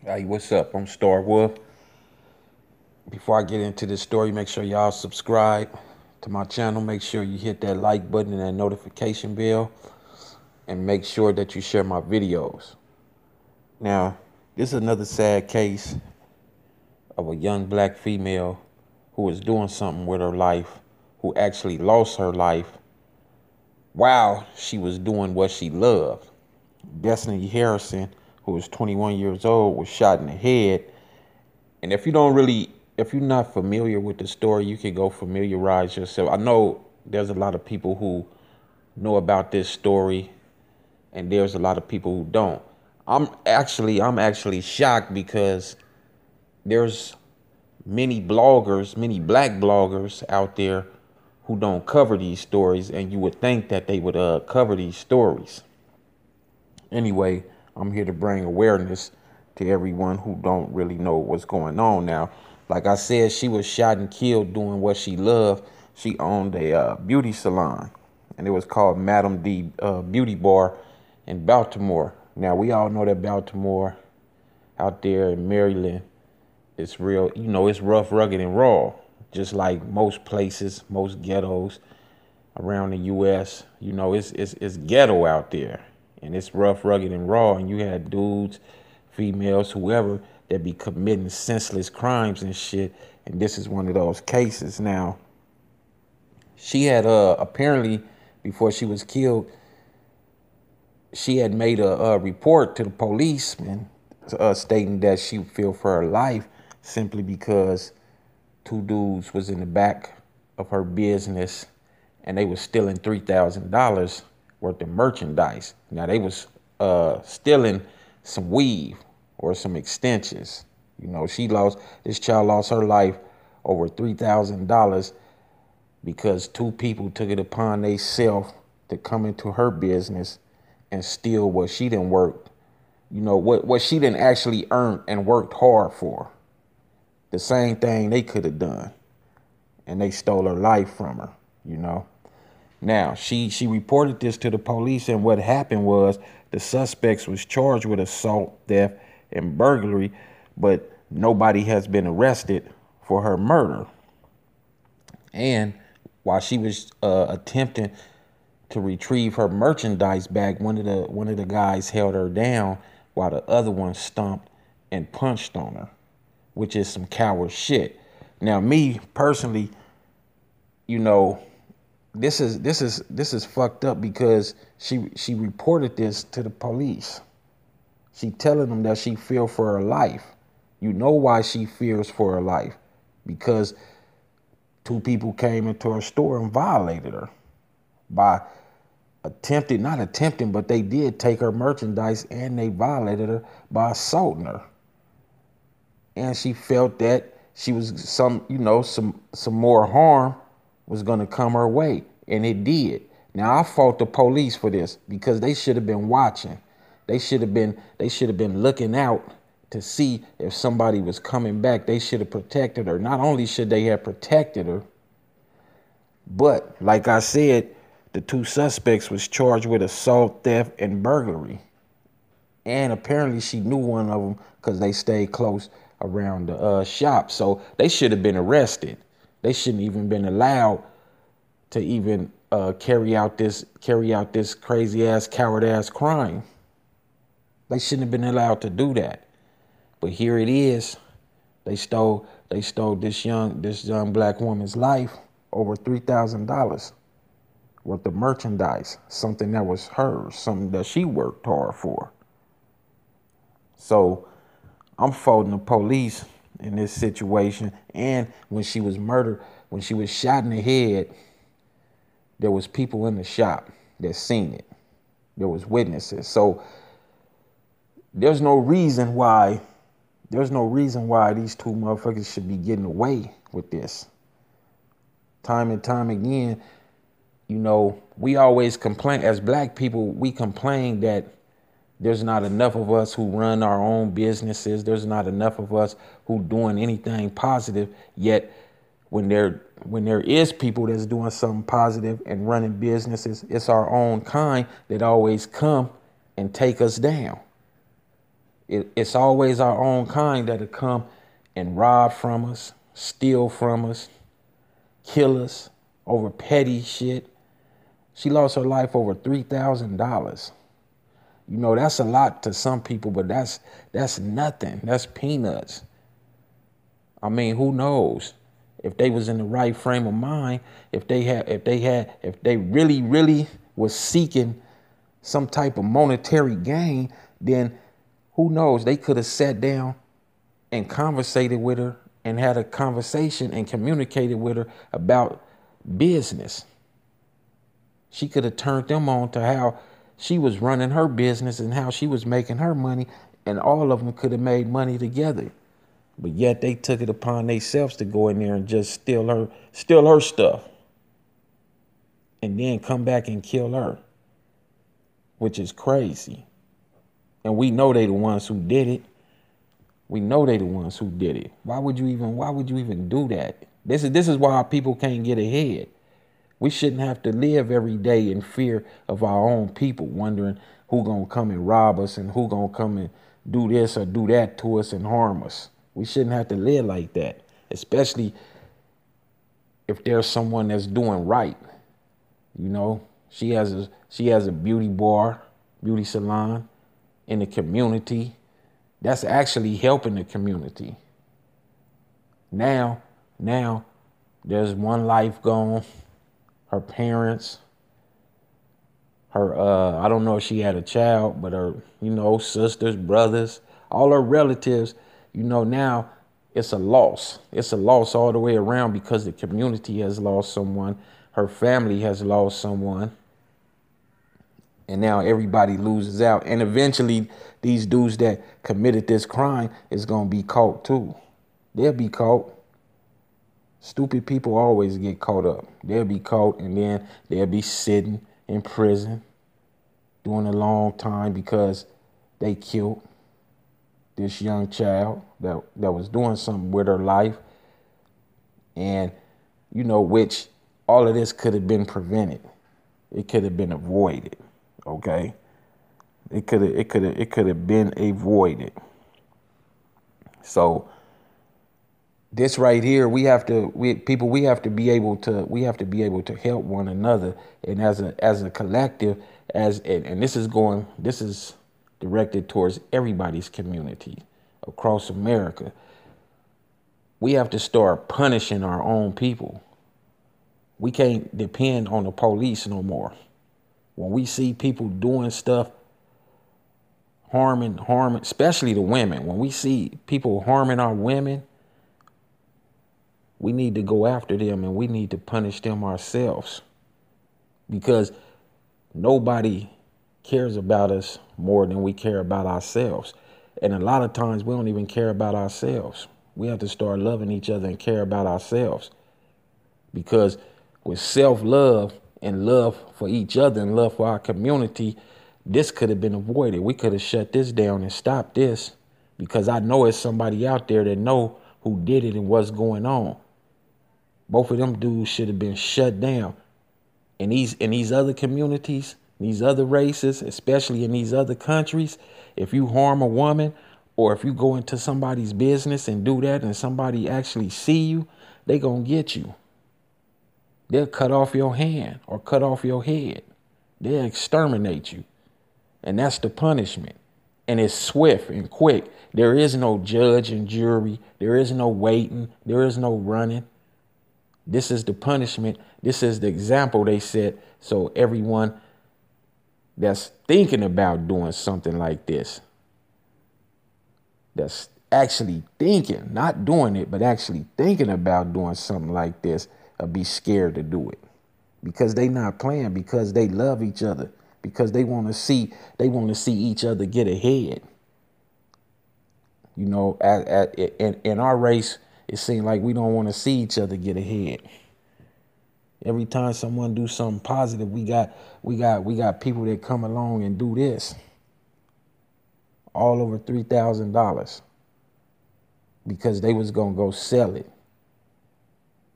Hey, what's up? I'm Starwolf. Before I get into this story, make sure y'all subscribe to my channel. Make sure you hit that like button and that notification bell. And make sure that you share my videos. Now, this is another sad case of a young black female who was doing something with her life, who actually lost her life while she was doing what she loved. Destiny Harrison, who was 21 years old, was shot in the head. And if you're not familiar with the story, you can go familiarize yourself. I know there's a lot of people who know about this story, and there's a lot of people who don't. I'm actually shocked because there's many black bloggers out there who don't cover these stories, and you would think that they would cover these stories. Anyway, I'm here to bring awareness to everyone who don't really know what's going on now. Like I said, she was shot and killed doing what she loved. She owned a beauty salon, and it was called Madam D Beauty Bar in Baltimore. Now, we all know that Baltimore out there in Maryland, it's real, it's rough, rugged, and raw, just like most places, most ghettos around the U.S. It's ghetto out there, and it's rough, rugged, and raw. And you had dudes, females, whoever that be committing senseless crimes and shit. And this is one of those cases. Now, she had apparently before she was killed, she had made a report to the policeman stating that she would feel for her life simply because two dudes was in the back of her business and they was stealing $3,000 worth of merchandise. Now they was stealing some weave or some extensions. This child lost her life over $3,000 because two people took it upon themselves to come into her business and steal what she didn't work, what she didn't actually earn and worked hard for. The same thing they could have done. And they stole her life from her. Now, she reported this to the police, and what happened was the suspects was charged with assault, theft, and burglary, but nobody has been arrested for her murder. And while she was attempting to retrieve her merchandise back, one of the guys held her down while the other one stomped and punched on her, which is some coward shit. Now, me personally, you know, this is fucked up because she reported this to the police. She telling them that she fear for her life. You know why she fears for her life? Because two people came into her store and violated her by not attempting, but they did take her merchandise and they violated her by assaulting her. And she felt that she was some more harm was gonna come her way, and it did. Now I fault the police for this because they should have been watching. They should have been looking out to see if somebody was coming back. They should have protected her. Not only should they have protected her, but like I said, the two suspects was charged with assault, theft, and burglary. And apparently she knew one of them because they stayed close around the shop. So they should have been arrested. They shouldn't even been allowed to even carry out this crazy ass coward ass crime. They shouldn't have been allowed to do that. But here it is. They stole this young black woman's life, over $3,000 worth of merchandise, something that was hers, something that she worked hard for. So I'm faulting the police in this situation. And when she was murdered, when she was shot in the head, there was people in the shop that seen it. There was witnesses. So there's no reason why these two motherfuckers should be getting away with this. Time and time again, we always complain as black people, we complain that there's not enough of us who run our own businesses. There's not enough of us who doing anything positive. Yet when there is people that's doing something positive and running businesses, it's our own kind that always come and take us down. It's always our own kind that'll come and rob from us, steal from us, kill us over petty shit. She lost her life over $3,000. You know, that's a lot to some people, but that's nothing. That's peanuts. I mean, who knows? If they was in the right frame of mind, if they really was seeking some type of monetary gain, then who knows? They could have sat down and conversated with her and had a conversation and communicated with her about business. She could have turned them on to how she was running her business and how she was making her money, and all of them could have made money together. But yet they took it upon themselves to go in there and just steal her stuff, and then come back and kill her, which is crazy. And we know they the ones who did it. We know they the ones who did it. Why would you even do that? This is why people can't get ahead. We shouldn't have to live every day in fear of our own people, wondering who gonna come and rob us and who gonna come and do this or do that to us and harm us. We shouldn't have to live like that, especially if there's someone that's doing right. You know, she has a beauty bar, beauty salon in the community. That's actually helping the community. Now there's one life gone. Her parents, her I don't know if she had a child, but her, sisters, brothers, all her relatives, now it's a loss. It's a loss all the way around because the community has lost someone. Her family has lost someone. And now everybody loses out. And eventually these dudes that committed this crime is going to be caught too. They'll be caught. Stupid people always get caught up. They'll be caught and then they'll be sitting in prison doing a long time because they killed this young child that was doing something with her life. And, which all of this could have been prevented. It could have been avoided. Okay. It could have been avoided. So this right here, we have to be able to help one another, and as a collective, and this is directed towards everybody's community across America. We have to start punishing our own people. We can't depend on the police no more. When we see people doing stuff, harming, especially the women, when we see people harming our women, we need to go after them and we need to punish them ourselves, because nobody cares about us more than we care about ourselves. And a lot of times we don't even care about ourselves. We have to start loving each other and care about ourselves, because with self-love and love for each other and love for our community, this could have been avoided. We could have shut this down and stopped this, because I know it's somebody out there that know who did it and what's going on. Both of them dudes should have been shut down. In these other communities, these other races, especially in these other countries, if you harm a woman or if you go into somebody's business and do that and somebody actually see you, they gonna get you. They'll cut off your hand or cut off your head. They'll exterminate you. And that's the punishment. And it's swift and quick. There is no judge and jury. There is no waiting. There is no running. This is the punishment. This is the example they set. So everyone that's thinking about doing something like this, that's actually thinking, not doing it, but actually thinking about doing something like this, will be scared to do it, because they not playing, because they love each other, because they want to see each other get ahead. In our race, it seems like we don't want to see each other get ahead. Every time someone do something positive, we got people that come along and do this. All over $3,000 because they was gonna go sell it.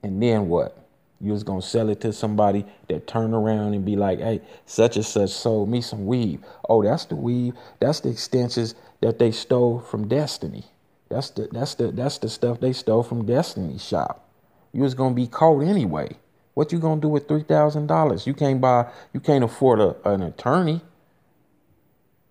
And then what? You was gonna sell it to somebody that turn around and be like, hey, such and such sold me some weave. Oh, that's the weave. That's the extensions that they stole from Destiny. That's the stuff they stole from Destiny shop. You was gonna be caught anyway. What you gonna do with $3,000? You can't afford an attorney.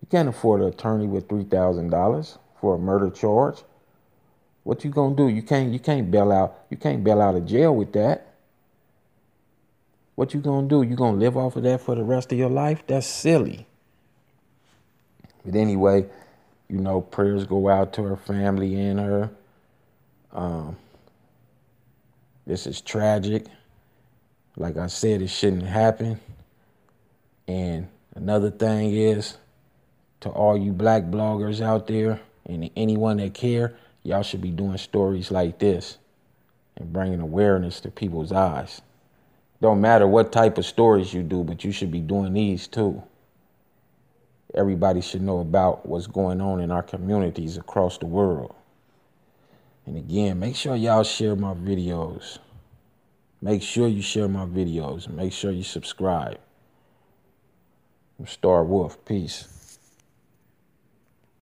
You can't afford an attorney with $3,000 for a murder charge. What you gonna do? You can't bail out of jail with that. What you gonna do? You gonna live off of that for the rest of your life? That's silly. But anyway, prayers go out to her family and her. This is tragic. Like I said, it shouldn't happen. And another thing is, to all you black bloggers out there and anyone that care, y'all should be doing stories like this and bringing awareness to people's eyes. Don't matter what type of stories you do, but you should be doing these too. Everybody should know about what's going on in our communities across the world. And again, make sure y'all share my videos. Make sure you share my videos. Make sure you subscribe. I'm Star Wolf. Peace.